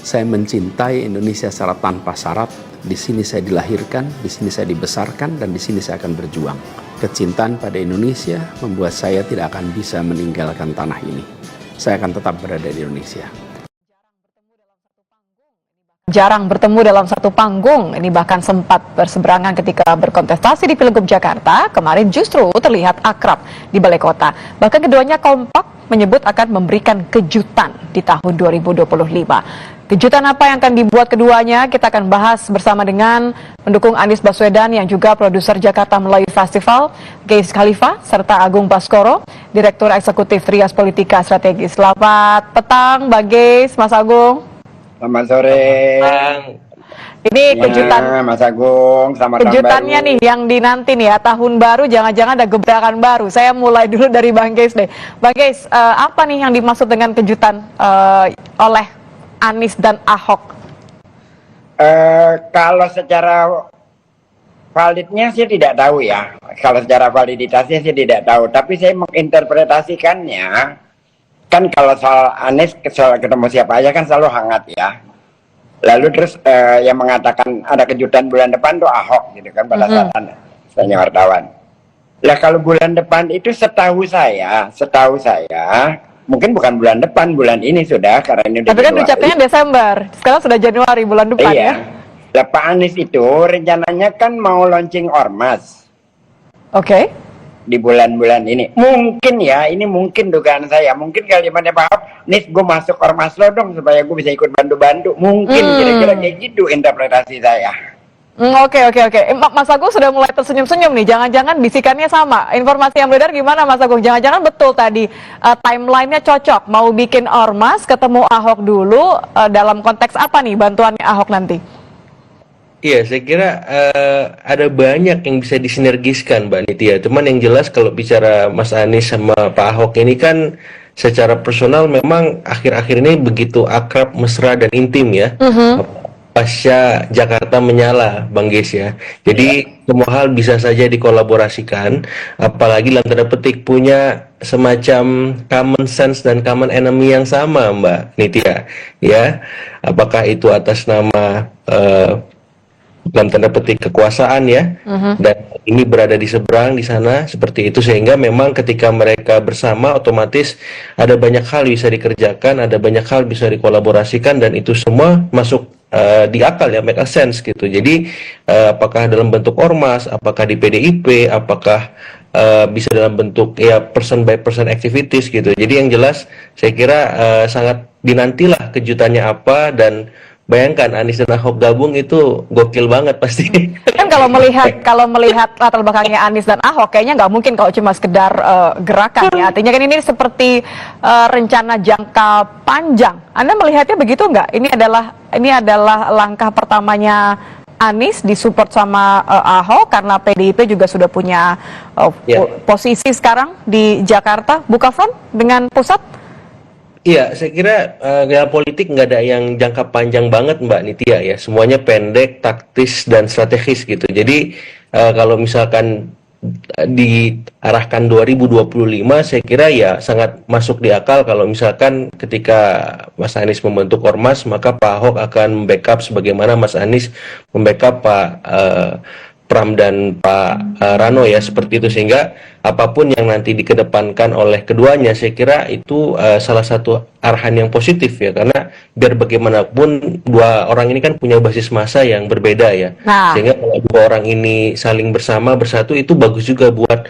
Saya mencintai Indonesia secara tanpa syarat. Di sini saya dilahirkan, di sini saya dibesarkan, dan di sini saya akan berjuang. Kecintaan pada Indonesia membuat saya tidak akan bisa meninggalkan tanah ini. Saya akan tetap berada di Indonesia. Jarang bertemu dalam satu panggung, ini bahkan sempat berseberangan ketika berkontestasi di Pilgub Jakarta. Kemarin justru terlihat akrab di Balai Kota. Bahkan keduanya kompak menyebut akan memberikan kejutan di tahun 2025. Kejutan apa yang akan dibuat keduanya? Kita akan bahas bersama dengan pendukung Anies Baswedan yang juga produser Jakarta Melayu Festival, Geis Khalifa, serta Agung Baskoro, Direktur Eksekutif Trias Politika Strategis. Selamat petang, Bang Geis, Mas Agung. Selamat sore. Ini kejutan, Mas Agung, selamat kejutannya nih yang dinanti nih ya, tahun baru jangan-jangan ada gebrakan baru. Saya mulai dulu dari Bang Geis deh. Bang Geis, apa nih yang dimaksud dengan kejutan oleh Anies dan Ahok? Kalau secara validnya sih tidak tahu ya. Kalau secara validitasnya sih tidak tahu. Tapi saya menginterpretasikannya, kan kalau soal Anies, soal ketemu siapa aja kan selalu hangat ya. Lalu terus yang mengatakan ada kejutan bulan depan tuh Ahok gitu kan pada saat tanya wartawan. Lah kalau bulan depan itu setahu saya mungkin bukan bulan depan, bulan ini sudah, karena ini udah. Tapi kan ucapnya Desember, sekarang sudah Januari, bulan depan ya. Lah Pak Anies itu rencananya kan mau launching ormas. Oke. Di bulan-bulan ini. Mungkin ya, ini mungkin dugaan saya. Mungkin kalimatnya Pak Ahok, Nis gue masuk ormas lo dong supaya gue bisa ikut bantu-bantu. Mungkin kira-kira kayak gitu interpretasi saya. Oke. Mas Agung sudah mulai tersenyum-senyum nih. Jangan-jangan bisikannya sama. Informasi yang beredar gimana Mas Agung? Jangan-jangan betul tadi timelinenya cocok. Mau bikin ormas, ketemu Ahok dulu. Dalam konteks apa nih bantuannya Ahok nanti? Iya, saya kira ada banyak yang bisa disinergiskan, Mbak Nitya. Cuman yang jelas kalau bicara Mas Anies sama Pak Ahok ini kan secara personal memang akhir-akhir ini begitu akrab, mesra, dan intim ya. Pasca Jakarta menyala, Bang Geis ya. Jadi semua hal bisa saja dikolaborasikan, apalagi dalam tanda petik punya semacam common sense dan common enemy yang sama, Mbak Nitya. Ya, apakah itu atas nama dalam tanda petik kekuasaan ya, dan ini berada di seberang di sana seperti itu, sehingga memang ketika mereka bersama otomatis ada banyak hal bisa dikerjakan, ada banyak hal bisa dikolaborasikan, dan itu semua masuk di akal ya, make a sense gitu. Jadi apakah dalam bentuk ormas, apakah di PDIP, apakah bisa dalam bentuk ya person by person activities gitu. Jadi yang jelas saya kira sangat dinantilah kejutannya apa, dan bayangkan Anies dan Ahok gabung itu gokil banget pasti. Kan kalau melihat latar belakangnya Anies dan Ahok, kayaknya nggak mungkin kalau cuma sekedar gerakan ya. Artinya kan ini seperti rencana jangka panjang. Anda melihatnya begitu nggak? Ini adalah langkah pertamanya Anies disupport sama Ahok karena PDIP juga sudah punya posisi sekarang di Jakarta. Buka front dengan pusat. Iya, saya kira dalam politik nggak ada yang jangka panjang banget, Mbak Nitya ya. Semuanya pendek, taktis, dan strategis gitu. Jadi kalau misalkan diarahkan 2025, saya kira ya sangat masuk di akal kalau misalkan ketika Mas Anies membentuk ormas, maka Pak Ahok akan membackup sebagaimana Mas Anies membackup Pak Pram dan Pak Rano ya, seperti itu, sehingga apapun yang nanti dikedepankan oleh keduanya saya kira itu salah satu arahan yang positif ya, karena biar bagaimanapun dua orang ini kan punya basis massa yang berbeda ya, sehingga kalau dua orang ini saling bersatu itu bagus juga buat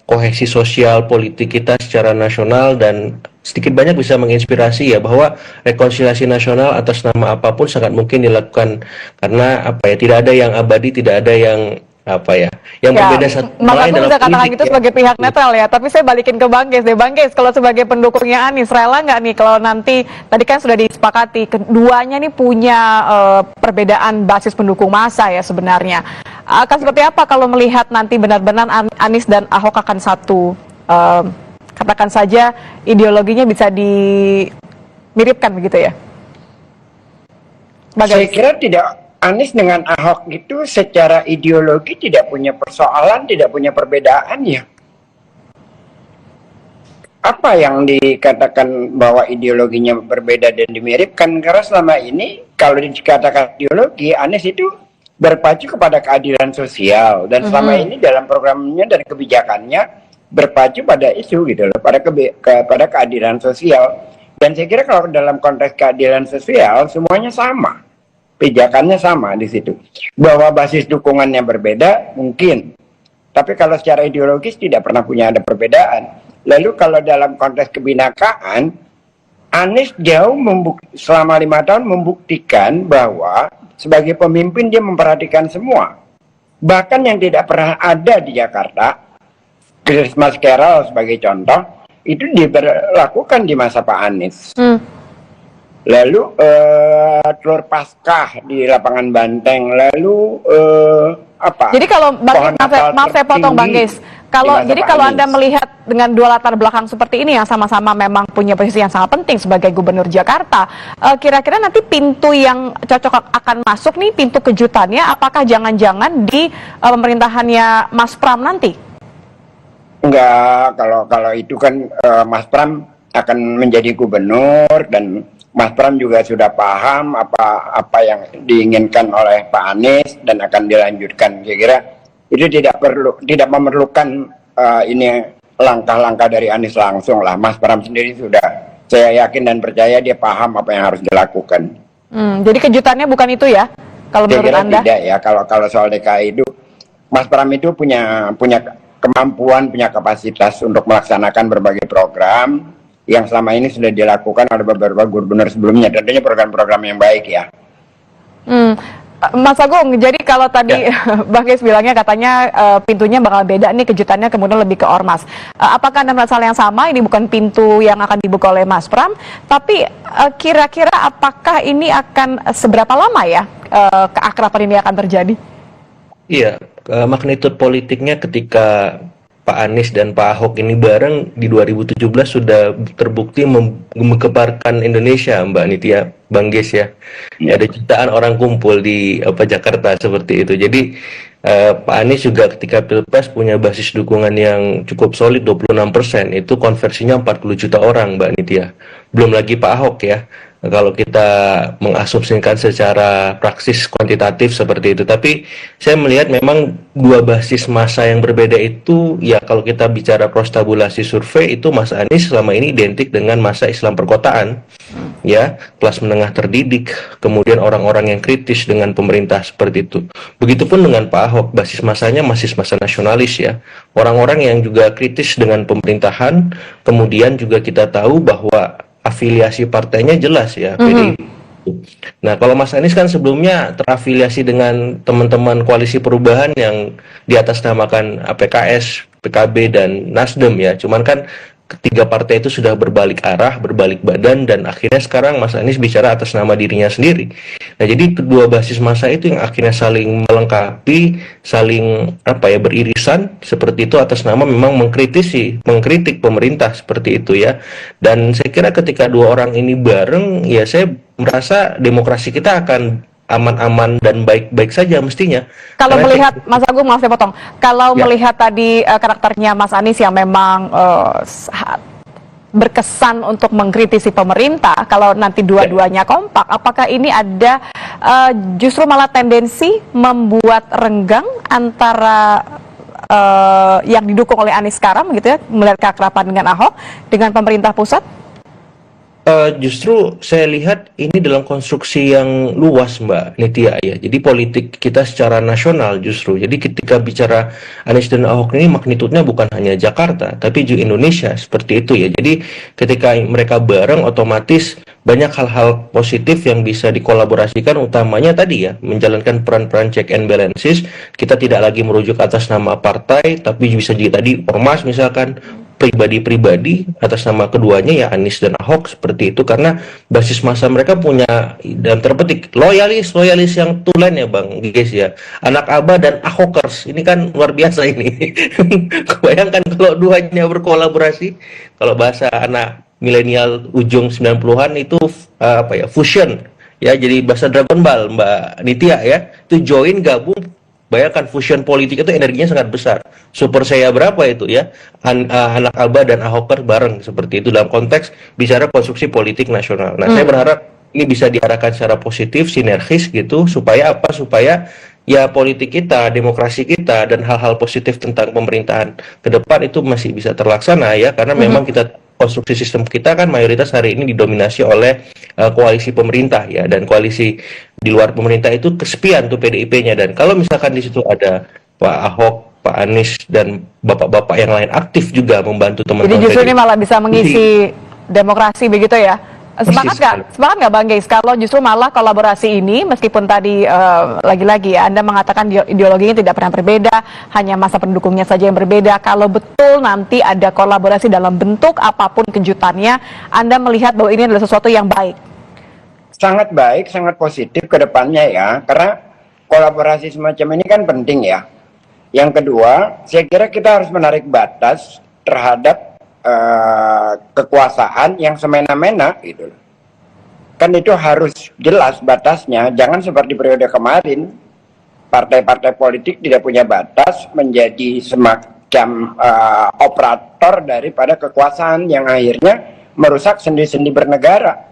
kohesi sosial politik kita secara nasional, dan sedikit banyak bisa menginspirasi ya bahwa rekonsiliasi nasional atas nama apapun sangat mungkin dilakukan, karena apa ya, tidak ada yang abadi, tidak ada yang apa ya, yang berbeda satu lain dalam bisa katakan gitu ya, sebagai pihak netral ya. Tapi saya balikin ke Bang Geis deh. Bang Geis, kalau sebagai pendukungnya Anies, rela nggak nih kalau nanti, tadi kan sudah disepakati keduanya nih punya perbedaan basis pendukung massa ya sebenarnya. Akan seperti apa kalau melihat nanti benar-benar Anies dan Ahok akan satu, katakan saja ideologinya bisa dimiripkan begitu ya? Saya kira tidak. Anies dengan Ahok itu secara ideologi tidak punya persoalan, tidak punya perbedaan ya. apa yang dikatakan bahwa ideologinya berbeda dan dimiripkan? Karena selama ini kalau dikatakan ideologi, Anies itu berpacu kepada keadilan sosial, dan selama ini dalam programnya dan kebijakannya berpacu pada isu gitu loh, pada keadilan sosial. Dan saya kira kalau dalam konteks keadilan sosial semuanya sama, pijakannya sama di situ. Bahwa basis dukungannya berbeda mungkin, tapi kalau secara ideologis tidak pernah punya ada perbedaan. Lalu kalau dalam konteks kebinakaan, Anies jauh selama 5 tahun membuktikan bahwa sebagai pemimpin dia memperhatikan semua. Bahkan yang tidak pernah ada di Jakarta, Christmas Carol sebagai contoh, itu diberlakukan di masa Pak Anies. Lalu telur Paskah di lapangan Banteng, lalu apa? Jadi kalau maaf saya potong Bang Geis. Kalau Anda melihat dengan dua latar belakang seperti ini yang sama-sama memang punya posisi yang sangat penting sebagai Gubernur Jakarta, kira-kira nanti pintu yang cocok akan masuk nih, pintu kejutannya, apakah jangan-jangan di pemerintahannya Mas Pram nanti? Enggak, kalau itu kan Mas Pram akan menjadi gubernur, dan Mas Pram juga sudah paham apa yang diinginkan oleh Pak Anies dan akan dilanjutkan. Saya kira itu tidak memerlukan ini langkah-langkah dari Anies langsung lah. Mas Pram sendiri sudah, saya yakin dan percaya dia paham apa yang harus dilakukan. Jadi kejutannya bukan itu ya, kalau menurut Anda? Tidak ya, kalau soal DKI itu Mas Pram itu punya kemampuan, punya kapasitas untuk melaksanakan berbagai program yang selama ini sudah dilakukan oleh beberapa gubernur sebelumnya, tentunya program-program yang baik ya. Mas Agung, jadi kalau tadi Bang Geis bilangnya katanya pintunya bakal beda nih, kejutannya kemudian lebih ke Ormas. Apakah Anda merasa hal yang sama? Ini bukan pintu yang akan dibuka oleh Mas Pram, tapi kira-kira apakah ini akan seberapa lama ya keakraban ini akan terjadi? Iya, Magnitude politiknya ketika Pak Anies dan Pak Ahok ini bareng di 2017 sudah terbukti menggemparkan Indonesia, Mbak Nitya, Bang Geis ya. Ada jutaan orang kumpul di Jakarta seperti itu. Jadi Pak Anies juga ketika Pilpres punya basis dukungan yang cukup solid 26%, itu konversinya 40 juta orang, Mbak Nitya. Belum lagi Pak Ahok ya. Kalau kita mengasumsikan secara praksis kuantitatif seperti itu. Tapi saya melihat memang dua basis massa yang berbeda itu, ya kalau kita bicara prostabulasi survei, itu Mas Anies selama ini identik dengan massa Islam perkotaan, ya, kelas menengah terdidik, kemudian orang-orang yang kritis dengan pemerintah seperti itu. Begitupun dengan Pak Ahok, basis massanya masih massa nasionalis ya, orang-orang yang juga kritis dengan pemerintahan, kemudian juga kita tahu bahwa afiliasi partainya jelas ya, PDIP. Nah, kalau Mas Anies kan sebelumnya terafiliasi dengan teman-teman koalisi perubahan yang di atas namakan PKS, PKB, dan Nasdem ya. Cuman kan ketiga partai itu sudah berbalik arah, berbalik badan, dan akhirnya sekarang Mas Anies bicara atas nama dirinya sendiri. Nah, jadi kedua basis massa itu yang akhirnya saling melengkapi, saling beririsan seperti itu atas nama memang mengkritik pemerintah seperti itu ya. Dan saya kira ketika dua orang ini bareng, ya saya merasa demokrasi kita akan aman-aman dan baik-baik saja mestinya. Kalau melihat Mas Agung, maaf saya potong. Kalau melihat tadi karakternya Mas Anies yang memang berkesan untuk mengkritisi pemerintah, kalau nanti dua-duanya kompak, apakah ini ada justru malah tendensi membuat renggang antara yang didukung oleh Anies sekarang, gitu ya, melihat keakraban dengan Ahok dengan pemerintah pusat? Justru saya lihat ini dalam konstruksi yang luas, Mbak Nitya ya. Jadi politik kita secara nasional justru. Jadi ketika bicara Anies dan Ahok ini magnitudenya bukan hanya Jakarta, tapi juga Indonesia seperti itu ya. Jadi ketika mereka bareng, otomatis banyak hal-hal positif yang bisa dikolaborasikan, utamanya tadi ya, menjalankan peran-peran check and balances. Kita tidak lagi merujuk atas nama partai, tapi bisa juga tadi ormas misalkan, pribadi-pribadi atas nama keduanya ya, Anies dan Ahok seperti itu, karena basis massa mereka punya dalam terpetik loyalis yang tulen ya Bang Geis ya, anak Aba dan Ahokers ini kan luar biasa ini. Bayangkan kalau duanya berkolaborasi, kalau bahasa anak milenial ujung 90-an itu fusion ya, jadi bahasa Dragon Ball Mbak Nitya ya, itu join, gabung, Bayangkan fusion politik itu energinya sangat besar. Super saya berapa itu ya? Anak Alba dan Ahoker bareng seperti itu dalam konteks bicara konstruksi politik nasional. Nah, saya berharap ini bisa diarahkan secara positif, sinergis gitu, supaya apa? Supaya ya politik kita, demokrasi kita, dan hal-hal positif tentang pemerintahan ke depan itu masih bisa terlaksana ya, karena memang kita konstruksi sistem kita kan mayoritas hari ini didominasi oleh koalisi pemerintah ya, dan koalisi di luar pemerintah itu kesepian tuh PDIP-nya, dan kalau misalkan di situ ada Pak Ahok, Pak Anies dan bapak-bapak yang lain aktif juga membantu Jadi teman-teman justru ini PDIP. malah bisa mengisi demokrasi begitu ya? Sepakat Persis nggak? sekali. Sepakat nggak Bang Geis? Kalau justru malah kolaborasi ini, meskipun tadi lagi-lagi ya, Anda mengatakan ideologinya tidak pernah berbeda, hanya masa pendukungnya saja yang berbeda. Kalau betul nanti ada kolaborasi dalam bentuk apapun kejutannya, Anda melihat bahwa ini adalah sesuatu yang baik. Sangat baik, sangat positif ke depannya ya, karena kolaborasi semacam ini kan penting ya. Yang kedua, saya kira kita harus menarik batas terhadap kekuasaan yang semena-mena gitu. Kan itu harus jelas batasnya, jangan seperti periode kemarin partai-partai politik tidak punya batas menjadi semacam operator daripada kekuasaan yang akhirnya merusak sendi-sendi bernegara.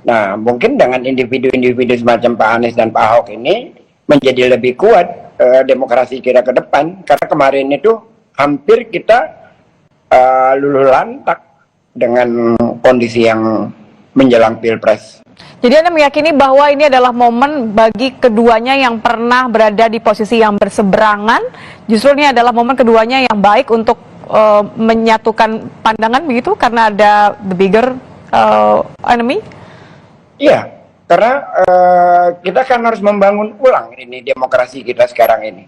Nah, mungkin dengan individu-individu semacam Pak Anies dan Pak Ahok ini menjadi lebih kuat demokrasi kita ke depan, karena kemarin itu hampir kita luluh lantak dengan kondisi yang menjelang Pilpres. Jadi Anda meyakini bahwa ini adalah momen bagi keduanya yang pernah berada di posisi yang berseberangan, justru ini adalah momen keduanya yang baik untuk menyatukan pandangan begitu, karena ada the bigger enemy? Iya, karena kita kan harus membangun ulang ini demokrasi kita sekarang ini.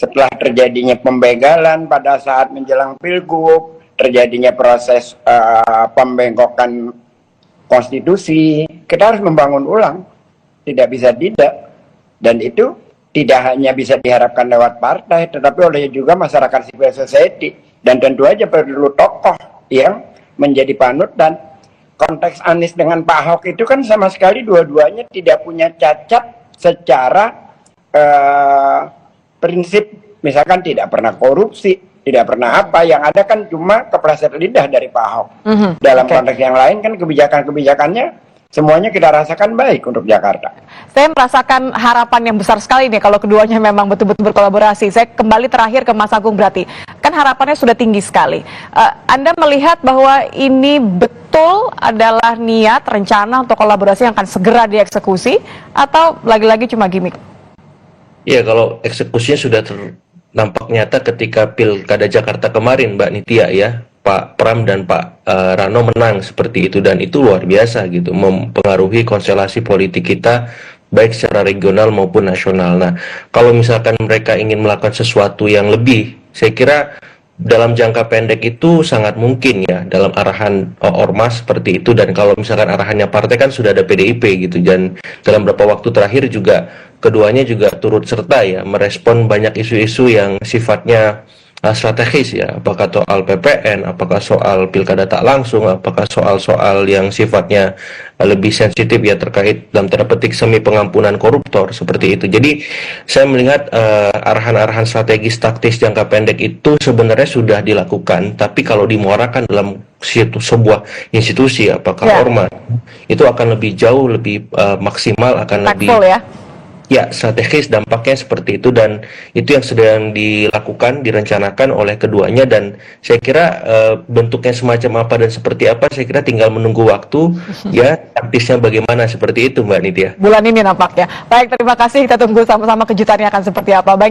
Setelah terjadinya pembegalan pada saat menjelang Pilgub, terjadinya proses pembengkokan konstitusi, kita harus membangun ulang. Tidak bisa tidak. Dan itu tidak hanya bisa diharapkan lewat partai, tetapi oleh juga masyarakat civil society. Dan tentu aja perlu tokoh yang menjadi panutan. Konteks Anies dengan Pak Ahok itu kan sama sekali dua-duanya tidak punya cacat secara prinsip, misalkan tidak pernah korupsi, tidak pernah apa, yang ada kan cuma kepleset lidah dari Pak Ahok. Dalam konteks yang lain kan kebijakan-kebijakannya semuanya kita rasakan baik untuk Jakarta. Saya merasakan harapan yang besar sekali nih kalau keduanya memang betul-betul berkolaborasi. Saya kembali terakhir ke Mas Agung berarti. Kan harapannya sudah tinggi sekali. Anda melihat bahwa ini betul adalah niat, rencana untuk kolaborasi yang akan segera dieksekusi, atau lagi-lagi cuma gimmick? Iya, kalau eksekusinya sudah nampak nyata ketika Pilkada Jakarta kemarin, Mbak Nitya ya. Pak Pram dan Pak Rano menang seperti itu, dan itu luar biasa gitu, mempengaruhi konstelasi politik kita baik secara regional maupun nasional. Nah, kalau misalkan mereka ingin melakukan sesuatu yang lebih, saya kira dalam jangka pendek itu sangat mungkin ya, dalam arahan ormas seperti itu. Dan kalau misalkan arahannya partai kan sudah ada PDIP gitu, dan dalam beberapa waktu terakhir juga keduanya juga turut serta ya merespon banyak isu-isu yang sifatnya strategis ya, apakah soal PPN, apakah soal pilkada tak langsung, apakah soal-soal yang sifatnya lebih sensitif ya terkait dalam tanda petik semi pengampunan koruptor seperti itu. Jadi saya melihat arahan-arahan strategis taktis jangka pendek itu sebenarnya sudah dilakukan, tapi kalau dimuarakan dalam sebuah institusi apakah ormas, itu akan lebih jauh lebih maksimal, akan lebih ya strategis dampaknya seperti itu, dan itu yang sedang dilakukan, direncanakan oleh keduanya. Dan saya kira bentuknya semacam apa dan seperti apa, saya kira tinggal menunggu waktu ya, taktisnya bagaimana seperti itu Mbak Nitya. Bulan ini nampaknya. Baik, terima kasih, kita tunggu sama-sama kejutannya akan seperti apa. Baik.